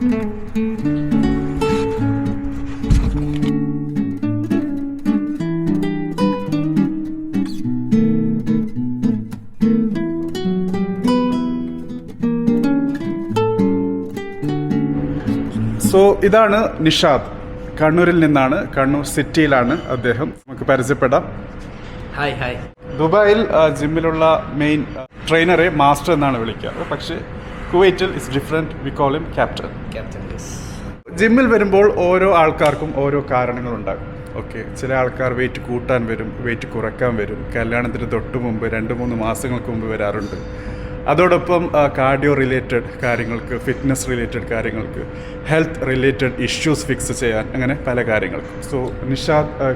So ഇതാണ് നിഷാദ്, കണ്ണൂരിൽ നിന്നാണ്, കണ്ണൂർ സിറ്റിയിലാണ് അദ്ദേഹം. നമുക്ക് പരിചയപ്പെടാം. Hi hi. ദുബായിൽ ജിമ്മിലുള്ള മെയിൻ ട്രെയിനറെ മാസ്റ്റർ എന്നാണ് വിളിക്കുക, പക്ഷേ കുവൈറ്റിൽ it's different, we call him captain. ജിമ്മിൽ വരുമ്പോൾ ഓരോ ആൾക്കാർക്കും ഓരോ കാരണങ്ങളുണ്ടാകും. ഓക്കെ, ചില ആൾക്കാർ വെയിറ്റ് കൂട്ടാൻ വരും, വെയിറ്റ് കുറയ്ക്കാൻ വരും, കല്യാണത്തിന് തൊട്ട് മുമ്പ് 2-3 മാസങ്ങൾക്ക് മുമ്പ് വരാറുണ്ട്. അതോടൊപ്പം കാർഡിയോ റിലേറ്റഡ് കാര്യങ്ങൾക്ക്, ഫിറ്റ്നസ് റിലേറ്റഡ് കാര്യങ്ങൾക്ക്, ഹെൽത്ത് റിലേറ്റഡ് ഇഷ്യൂസ് ഫിക്സ് ചെയ്യാൻ, അങ്ങനെ പല കാര്യങ്ങൾക്കും. സോ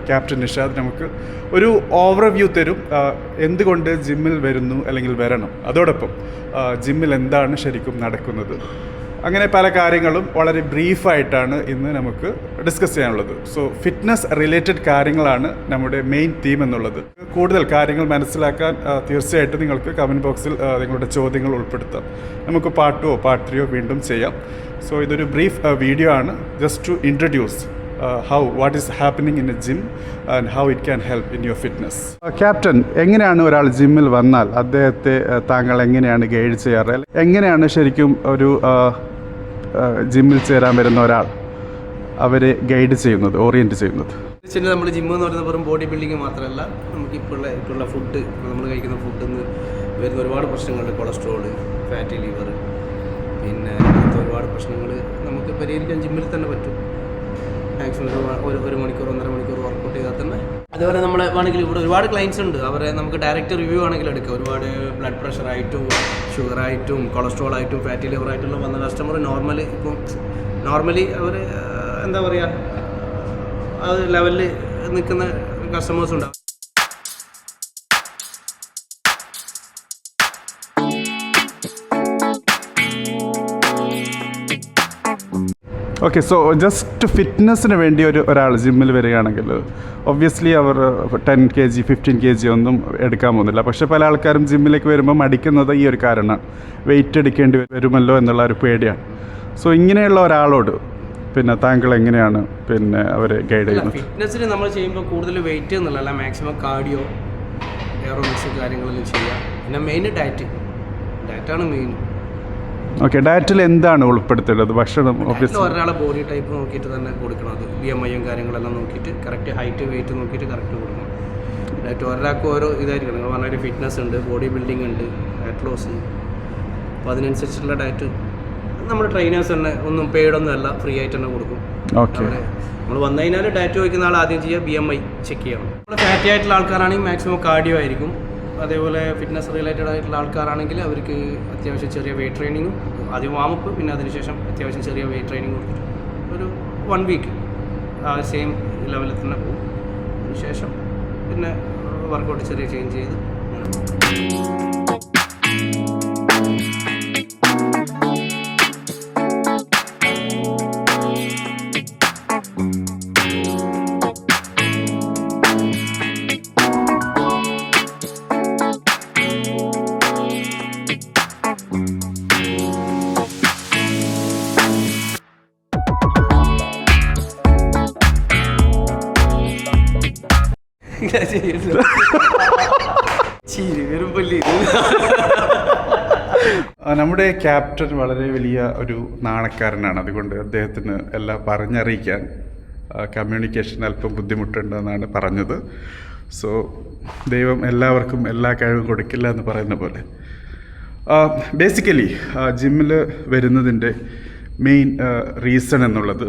ക്യാപ്റ്റൻ നിഷാദ് നമുക്ക് ഒരു ഓവർവ്യൂ തരും, എന്തുകൊണ്ട് ജിമ്മിൽ വരുന്നു അല്ലെങ്കിൽ വരണം, അതോടൊപ്പം ജിമ്മിൽ എന്താണ് ശരിക്കും നടക്കുന്നത്, അങ്ങനെ പല കാര്യങ്ങളും വളരെ ബ്രീഫായിട്ടാണ് ഇന്ന് നമുക്ക് ഡിസ്കസ് ചെയ്യാനുള്ളത്. സോ ഫിറ്റ്നസ് റിലേറ്റഡ് കാര്യങ്ങളാണ് നമ്മുടെ മെയിൻ തീം എന്നുള്ളത്. കൂടുതൽ കാര്യങ്ങൾ മനസ്സിലാക്കാൻ തീർച്ചയായിട്ടും നിങ്ങൾക്ക് കമൻറ്റ് ബോക്സിൽ നിങ്ങളുടെ ചോദ്യങ്ങൾ ഉൾപ്പെടുത്താം. നമുക്ക് പാർട്ട് 2 പാർട്ട് 3 വീണ്ടും ചെയ്യാം. സോ ഇതൊരു ബ്രീഫ് വീഡിയോ ആണ്, just to introduce what is happening in a gym and how it can help in your fitness. Captain, എങ്ങനെയാണ് ഒരാൾ ജിമ്മിൽ വന്നാൽ അദ്ദേഹത്തെ താങ്കൾ എങ്ങനെയാണ് ഗൈഡ് ചെയ്യാറ്? എങ്ങനെയാണ് ശരിക്കും ഒരു ജിമ്മിൽ ചേരാൻ വരുന്ന ഒരാൾ അവരെ ഗൈഡ് ചെയ്യുന്നത്, ഓറിയൻറ്റ് ചെയ്യുന്നത്? നമ്മൾ ജിമ്മ് എന്ന് പറയുന്നത് വെറും ബോഡി ബിൽഡിങ് മാത്രമല്ല, നമുക്ക് ഇപ്പോഴുള്ള ഫുഡ്, നമ്മൾ കഴിക്കുന്ന ഫുഡിൽ നിന്ന് വരുന്ന ഒരുപാട് പ്രശ്നങ്ങളുണ്ട്. കൊളസ്ട്രോള്, ഫാറ്റി ലിവർ, പിന്നെ അങ്ങനത്തെ ഒരുപാട് പ്രശ്നങ്ങൾ നമുക്ക് പരിഹരിക്കാൻ ജിമ്മിൽ തന്നെ പറ്റും. മാക്സിമം ഒരു മണിക്കൂർ 1.5 മണിക്കൂർ വർക്കൗട്ട് ചെയ്താൽ തന്നെ. അതുപോലെ നമ്മൾ വേണമെങ്കിൽ ഇവിടെ ഒരുപാട് ക്ലയൻസ് ഉണ്ട്, അവരെ നമുക്ക് ഡയറക്റ്റ് റിവ്യൂ ആണെങ്കിൽ എടുക്കാം. ഒരുപാട് ബ്ലഡ് പ്രഷറായിട്ടും ഷുഗറായിട്ടും കൊളസ്ട്രോളായിട്ടും ഫാറ്റി ലിവറായിട്ടുള്ള വന്ന കസ്റ്റമർ നോർമലി അവർ എന്താ പറയുക, ആ ലെവലിൽ നിൽക്കുന്ന കസ്റ്റമേഴ്സ് ഉണ്ടാവും. ഓക്കെ, സോ ജസ്റ്റ് ഫിറ്റ്നസ്സിന് വേണ്ടി ഒരാൾ ജിമ്മിൽ വരികയാണെങ്കിൽ ഒബ്വിയസ്ലി അവർ 10 kg 15 kg ഒന്നും എടുക്കാൻ പോകുന്നില്ല. പക്ഷേ പല ആൾക്കാരും ജിമ്മിലേക്ക് വരുമ്പോൾ മടിക്കുന്നത് ഈ ഒരു കാരണമാണ്, വെയിറ്റ് എടുക്കേണ്ടി വരുമല്ലോ എന്നുള്ള ഒരു പേടിയാണ്. സോ ഇങ്ങനെയുള്ള ഒരാളോട് പിന്നെ താങ്കൾ എങ്ങനെയാണ് പിന്നെ അവരെ ഗൈഡ് ചെയ്യുന്നത്? ഫിറ്റ്നസ്സിന് നമ്മൾ ചെയ്യുമ്പോൾ കൂടുതൽ വെയിറ്റ് എന്നുള്ളതല്ല, മാക്സിമം കാർഡിയോ എയറോബിക്സ് കാര്യങ്ങളെല്ലാം ചെയ്യാം. പിന്നെ മെയിൻ ഡയറ്റാണ് മെയിൻ. ഓക്കെ, ഡയറ്റിൽ എന്താണ് ഉൾപ്പെടുത്തേണ്ടത്? ഭക്ഷണം ഒരാളെ ബോഡി ടൈപ്പ് നോക്കിയിട്ട് തന്നെ കൊടുക്കണം. അത് BMI കാര്യങ്ങളെല്ലാം നോക്കിയിട്ട് കറക്റ്റ് ഹൈറ്റ് വെയിറ്റ് നോക്കിയിട്ട് കറക്റ്റ് കൊടുക്കണം. ഡയറ്റ് ഒരാൾക്ക് ഓരോ ഇതായിരിക്കണം. നിങ്ങൾ പറഞ്ഞൊരു ഫിറ്റ്നസ് ഉണ്ട്, ബോഡി ബിൽഡിംഗ് ഉണ്ട്, ഫാറ്റ് ലോസ്. അപ്പോൾ അതിനനുസരിച്ചുള്ള ഡയറ്റ് നമ്മുടെ ട്രെയിനേഴ്സ് തന്നെ ഒന്നും പെയ്ഡൊന്നും അല്ല, ഫ്രീ ആയിട്ട് തന്നെ കൊടുക്കും. ഓക്കെ, നമ്മൾ വന്നു കഴിഞ്ഞാൽ ഡയറ്റ് ചോദിക്കുന്ന ആൾ ആദ്യം ചെയ്യുക BMI ചെക്ക് ചെയ്യണം. നമ്മൾ ഫാറ്റി ആയിട്ടുള്ള ആൾക്കാരാണെങ്കിൽ മാക്സിമം കാർഡിയോ ആയിരിക്കും. അതേപോലെ ഫിറ്റ്നസ് റിലേറ്റഡ് ആയിട്ടുള്ള ആൾക്കാരാണെങ്കിൽ അവർക്ക് അത്യാവശ്യം ചെറിയ വെയിറ്റ് ട്രെയിനിങ്ങും, ആദ്യം വാമപ്പ്, പിന്നെ അതിനുശേഷം അത്യാവശ്യം ചെറിയ വെയിറ്റ് ട്രെയിനിങ് കൊടുത്തിട്ട് ഒരു 1 വീക്ക് ആ സെയിം ലെവലിൽ തന്നെ പോകും. അതിനുശേഷം പിന്നെ വർക്കൗട്ട് ചെറിയ ചേഞ്ച് ചെയ്ത് നമ്മുടെ ക്യാപ്റ്റൻ വളരെ വലിയ ഒരു നാണക്കാരനാണ്. അതുകൊണ്ട് അദ്ദേഹത്തിന് എല്ലാം പറഞ്ഞറിയിക്കാൻ കമ്മ്യൂണിക്കേഷൻ അല്പം ബുദ്ധിമുട്ടുണ്ടെന്നാണ് പറഞ്ഞത്. സോ ദൈവം എല്ലാവർക്കും എല്ലാ കഴിവും കൊടുക്കില്ല എന്ന് പറയുന്ന പോലെ ബേസിക്കലി ജിമ്മിൽ വരുന്നതിൻ്റെ മെയിൻ റീസൺ എന്നുള്ളത്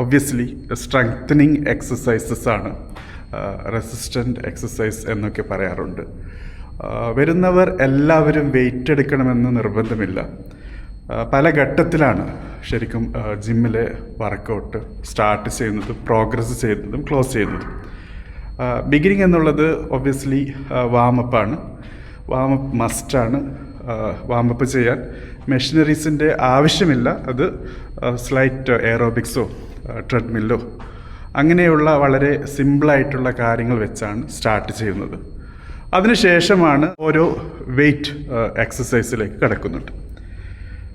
ഒബ്വിയസ്ലി സ്ട്രെങ്തനിങ് എക്സസൈസസ് ആണ്. റെസിസ്റ്റൻ്റ് എക്സസൈസ് എന്നൊക്കെ പറയാറുണ്ട്. വരുന്നവർ എല്ലാവരും വെയിറ്റ് എടുക്കണമെന്ന് നിർബന്ധമില്ല. പല ഘട്ടത്തിലാണ് ശരിക്കും ജിമ്മിലെ വർക്കൗട്ട് സ്റ്റാർട്ട് ചെയ്യുന്നതും പ്രോഗ്രസ് ചെയ്യുന്നതും ക്ലോസ് ചെയ്യുന്നതും. ബിഗിനിങ് എന്നുള്ളത് ഒബ്വിയസ്ലി വാമപ്പാണ്. വാമപ്പ് മസ്റ്റാണ്. വാമപ്പ് ചെയ്യാൻ മെഷീനറീസിൻ്റെ ആവശ്യമില്ല. അത് സ്ലൈറ്റ് എയറോബിക്സോ ട്രെഡ്മില്ലോ അങ്ങനെയുള്ള വളരെ സിമ്പിളായിട്ടുള്ള കാര്യങ്ങൾ വെച്ചാണ് സ്റ്റാർട്ട് ചെയ്യുന്നത്. അതിനുശേഷമാണ് ഓരോ വെയിറ്റ് എക്സസൈസിലേക്ക് കിടക്കുന്നുണ്ട്.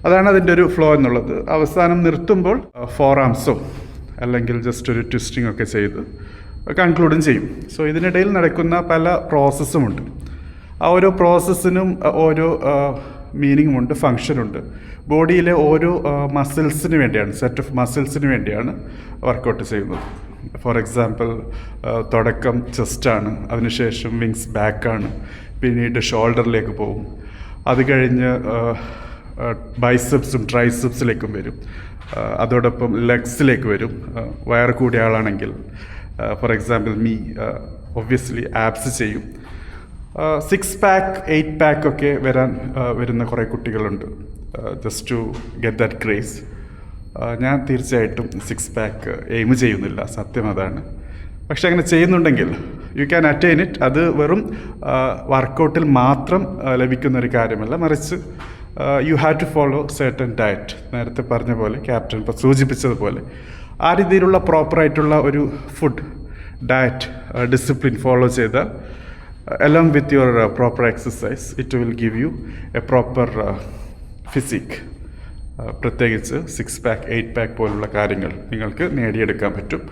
അതാണ് അതിൻ്റെ ഒരു ഫ്ലോ എന്നുള്ളത്. അവസാനം നിർത്തുമ്പോൾ ഫോർ ആംസോ അല്ലെങ്കിൽ ജസ്റ്റ് ഒരു ട്വിസ്റ്റിംഗ് ഒക്കെ ചെയ്ത് കൺക്ലൂഡും ചെയ്യും. സോ ഇതിനിടയിൽ നടക്കുന്ന പല പ്രോസസ്സുമുണ്ട്. ആ ഓരോ പ്രോസസ്സിനും ഓരോ മീനിങ്ങുമുണ്ട്, ഫങ്ഷനുണ്ട്. ബോഡിയിലെ ഓരോ മസിൽസിന് വേണ്ടിയാണ്, സെറ്റ് ഓഫ് മസിൽസിന് വേണ്ടിയാണ് വർക്കൗട്ട് ചെയ്യുന്നത്. ഫോർ എക്സാമ്പിൾ തുടക്കം ചെസ്റ്റാണ്, അതിനുശേഷം വിങ്സ് ബാക്കാണ്, പിന്നീട് ഷോൾഡറിലേക്ക് പോകും, അത് കഴിഞ്ഞ് ബൈസെപ്സും ട്രൈസെപ്സിലേക്കും വരും, അതോടൊപ്പം ലെഗ്സിലേക്ക് വരും. വയറ് കൂടിയ ആളാണെങ്കിൽ ഫോർ എക്സാമ്പിൾ ഒബ്വിയസ്ലി ആബ്സ് ചെയ്യും. 6 പാക്ക് 8 പാക്ക് ഒക്കെ വരുന്ന കുറേ കുട്ടികളുണ്ട്. Just to get that craze. ഞാൻ തീർച്ചയായിട്ടും 6 പാക്ക് എയിം ചെയ്യുന്നില്ല, സത്യം അതാണ്. പക്ഷെ അങ്ങനെ ചെയ്യുന്നുണ്ടെങ്കിൽ യു ക്യാൻ അറ്റൈൻ ഇറ്റ്. അത് വെറും വർക്കൗട്ടിൽ മാത്രം ലഭിക്കുന്നൊരു കാര്യമല്ല, മറിച്ച് you have to follow certain diet. നേരത്തെ പറഞ്ഞ പോലെ, ക്യാപ്റ്റൻ ഇപ്പോൾ സൂചിപ്പിച്ചതുപോലെ, ആ രീതിയിലുള്ള പ്രോപ്പറായിട്ടുള്ള ഒരു ഫുഡ് ഡയറ്റ് ഡിസിപ്ലിൻ ഫോളോ ചെയ്താൽ along with your proper exercise, it will give you a proper physique. പ്രത്യേകിച്ച് 6 പാക്ക് 8 പാക്ക് പോലുള്ള കാര്യങ്ങൾ നിങ്ങൾക്ക് നേടിയെടുക്കാൻ പറ്റും.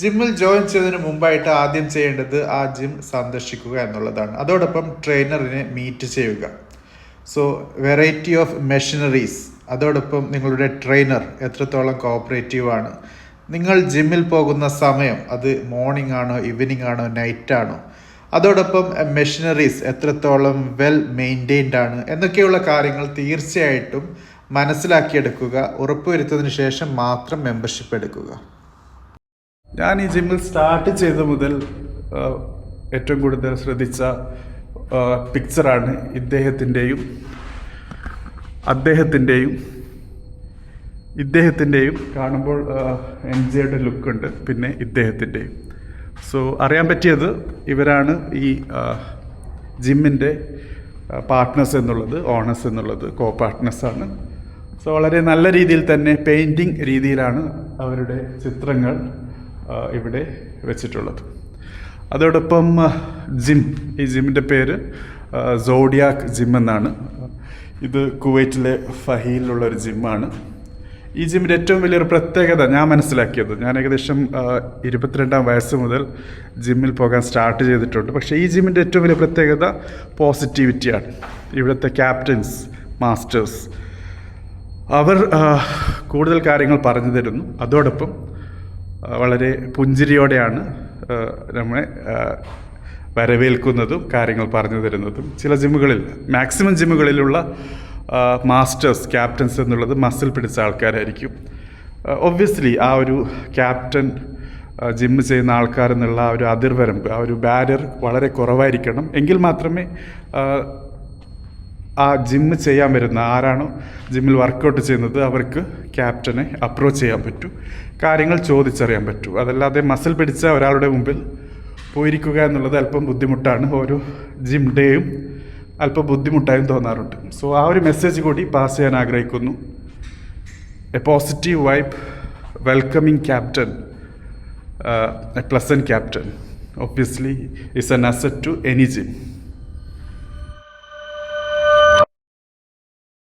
ജിമ്മിൽ ജോയിൻ ചെയ്തതിന് മുമ്പായിട്ട് ആദ്യം ചെയ്യേണ്ടത് ആ ജിം സന്ദർശിക്കുക എന്നുള്ളതാണ്. അതോടൊപ്പം ട്രെയിനറിനെ മീറ്റ് ചെയ്യുക. സോ വെറൈറ്റി ഓഫ് മെഷീനറീസ്, അതോടൊപ്പം നിങ്ങളുടെ ട്രെയിനർ എത്രത്തോളം കോഓപ്പറേറ്റീവ് ആണ്, നിങ്ങൾ ജിമ്മിൽ പോകുന്ന സമയം അത് മോർണിംഗ് ആണോ ഈവനിങ് ആണോ നൈറ്റ് ആണോ, അതോടൊപ്പം മെഷീനറീസ് എത്രത്തോളം വെൽ മെയിൻറ്റെയിൻഡ് ആണ് എന്നൊക്കെയുള്ള കാര്യങ്ങൾ തീർച്ചയായിട്ടും മനസ്സിലാക്കിയെടുക്കുക. ഉറപ്പുവരുത്തതിന് ശേഷം മാത്രം മെമ്പർഷിപ്പ് എടുക്കുക. ഞാൻ ഈ ജിമ്മിൽ സ്റ്റാർട്ട് ചെയ്ത മുതൽ ഏറ്റവും കൂടുതൽ ശ്രദ്ധിച്ച പിക്ചറാണ് ഇദ്ദേഹത്തിൻ്റെയും കാണുമ്പോൾ NJയുടെ ലുക്കുണ്ട്, പിന്നെ ഇദ്ദേഹത്തിൻ്റെയും. സോ അറിയാൻ പറ്റിയത് ഇവരാണ് ഈ ജിമ്മിൻ്റെ പാർട്ട്നേഴ്സ് എന്നുള്ളത്, ഓണേഴ്സ് എന്നുള്ളത്, കോ പാർട്ട്നേഴ്സാണ്. സോ വളരെ നല്ല രീതിയിൽ തന്നെ പെയിൻറ്റിങ് രീതിയിലാണ് അവരുടെ ചിത്രങ്ങൾ ഇവിടെ വെച്ചിട്ടുള്ളത്. അതോടൊപ്പം ഈ ജിമ്മിൻ്റെ പേര് സോഡിയാക് ജിം എന്നാണ്. ഇത് കുവൈറ്റിലെ ഫഹീലിലുള്ളൊരു ജിമ്മാണ്. ഈ ജിമ്മിൻ്റെ ഏറ്റവും വലിയൊരു പ്രത്യേകത ഞാൻ മനസ്സിലാക്കിയത്, ഞാൻ ഏകദേശം 22-ാം വയസ്സ് മുതൽ ജിമ്മിൽ പോകാൻ സ്റ്റാർട്ട് ചെയ്തിട്ടുണ്ട്. പക്ഷേ ഈ ജിമ്മിൻ്റെ ഏറ്റവും വലിയ പ്രത്യേകത പോസിറ്റിവിറ്റിയാണ്. ഇവിടുത്തെ ക്യാപ്റ്റൻസ്, മാസ്റ്റേഴ്സ്, അവർ കൂടുതൽ കാര്യങ്ങൾ പറഞ്ഞു തരുന്നു. അതോടൊപ്പം വളരെ പുഞ്ചിരിയോടെയാണ് നമ്മളെ വരവേൽക്കുന്നതും കാര്യങ്ങൾ പറഞ്ഞു തരുന്നതും. ചില ജിമ്മുകളിൽ, മാക്സിമം ജിമ്മുകളിലുള്ള മാസ്റ്റേഴ്സ്, ക്യാപ്റ്റൻസ് എന്നുള്ളത് മസിൽ പിടിച്ച ആൾക്കാരായിരിക്കും. ഒബ്വിയസ്ലി ആ ഒരു ക്യാപ്റ്റൻ, ജിമ്മ് ചെയ്യുന്ന ആൾക്കാരെന്നുള്ള ആ ഒരു അതിർവരമ്പ്, ആ ഒരു ബാരിയർ വളരെ കുറവായിരിക്കണം. എങ്കിൽ മാത്രമേ ആ ജിമ്മ് ചെയ്യാൻ വരുന്ന ആരാണോ ജിമ്മിൽ വർക്കൗട്ട് ചെയ്യുന്നത് അവർക്ക് ക്യാപ്റ്റനെ അപ്രോച്ച് ചെയ്യാൻ പറ്റൂ, കാര്യങ്ങൾ ചോദിച്ചറിയാൻ പറ്റൂ. അതല്ലാതെ മസിൽ പിടിച്ച ഒരാളുടെ മുമ്പിൽ പോയിരിക്കുക എന്നുള്ളത് അല്പം ബുദ്ധിമുട്ടാണ്. ഓരോ ജിം ഡേയും അല്പം ബുദ്ധിമുട്ടായും തോന്നാറുണ്ട്. സോ ആ ഒരു മെസ്സേജ് കൂടി പാസ് ചെയ്യാൻ ആഗ്രഹിക്കുന്നു. A positive vibe, welcoming captain, A pleasant captain obviously is an asset to any gym.